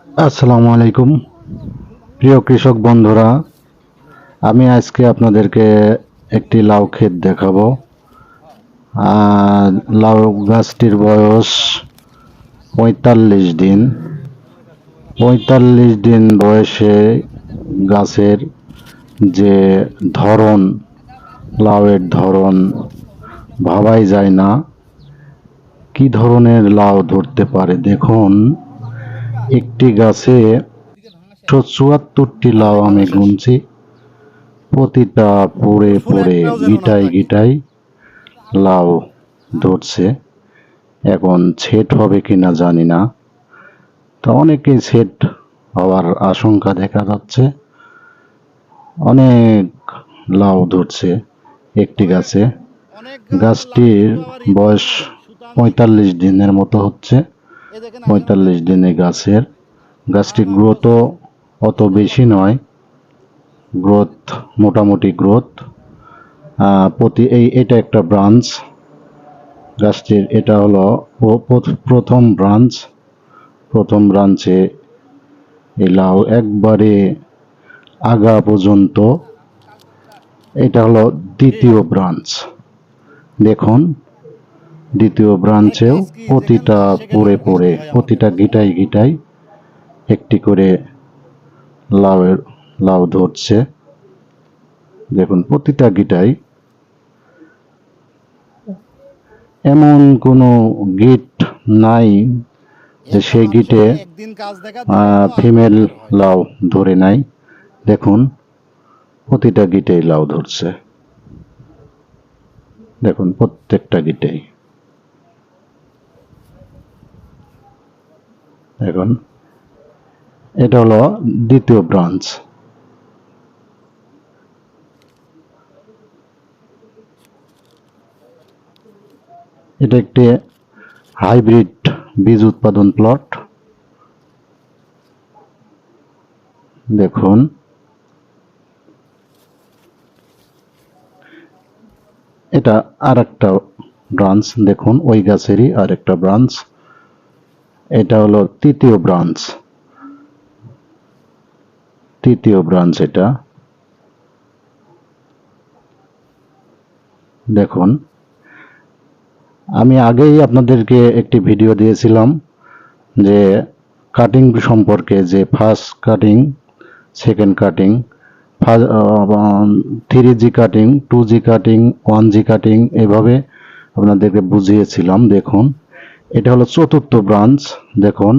আসসালামু আলাইকুম প্রিয় কৃষক বন্ধুরা, আমি আজকে আপনাদেরকে একটি লাউ ক্ষেত দেখাবো। লাউ গাছটির বয়স ৪৫ দিন। ৪৫ দিন বয়সে গাছের যে ধরন, লাউয়ের ধরন ভাবাই যায় না কি ধরনের লাউ ধরতে পারে। দেখুন, একটি গাছে ১৭৪টি লাউ আমি গুনছি। প্রতিটা পড়ে পড়ে গিটায় গিটায় লাউ ধরছে। এখন ছেট হবে কিনা জানি না, তো অনেকেই ছেট হওয়ার আশঙ্কা দেখা যাচ্ছে। অনেক লাউ ধরছে একটি গাছে। গাছটির বয়স ৪৫ দিনের মতো হচ্ছে। ৪৫ দিনে গাছটির গ্রোথও অত বেশি নয়, গ্রোথ মোটামুটি গ্রোথ। এটা একটা ব্রাঞ্চ গাছটির, এটা হলো প্রথম ব্রাঞ্চ। প্রথম ব্রাঞ্চে এই লাউ একবারে আগা পর্যন্ত। এটা হলো দ্বিতীয় ব্রাঞ্চ। দেখুন, দ্বিতীয় ব্রাঞ্চেও প্রতিটা পড়ে পড়ে প্রতিটা গিটাই গিটাই একটি করে লাউ ধরছে। দেখুন, প্রতিটা গিটাই, এমন কোনো গিট নাই যে সেই গিটে ফিমেল লাউ ধরে নাই। দেখুন, প্রতিটা গিটেই লাউ ধরছে। দেখুন, প্রত্যেকটা গিটেই। দেখুন, এটা হলো দ্বিতীয় ব্রাঞ্চ। এটা একটি হাইব্রিড বীজ উৎপাদন প্লট। দেখুন, এটা আর একটা ব্রাঞ্চ। দেখুন, ওই গাছেরই আর একটা ব্রাঞ্চ। এটা হলো তৃতীয় ব্রাঞ্চ। এটা দেখুন, আমি আগেই আপনাদেরকে একটি ভিডিও দিয়েছিলাম যে কাটিং সম্পর্কে, যে first cutting, second cutting, 3G cutting, 2G cutting, 1G cutting, এভাবে আপনাদেরকে বুঝিয়েছিলাম। দেখুন, এটা হলো চতুর্থ ব্রাঞ্চ। দেখুন,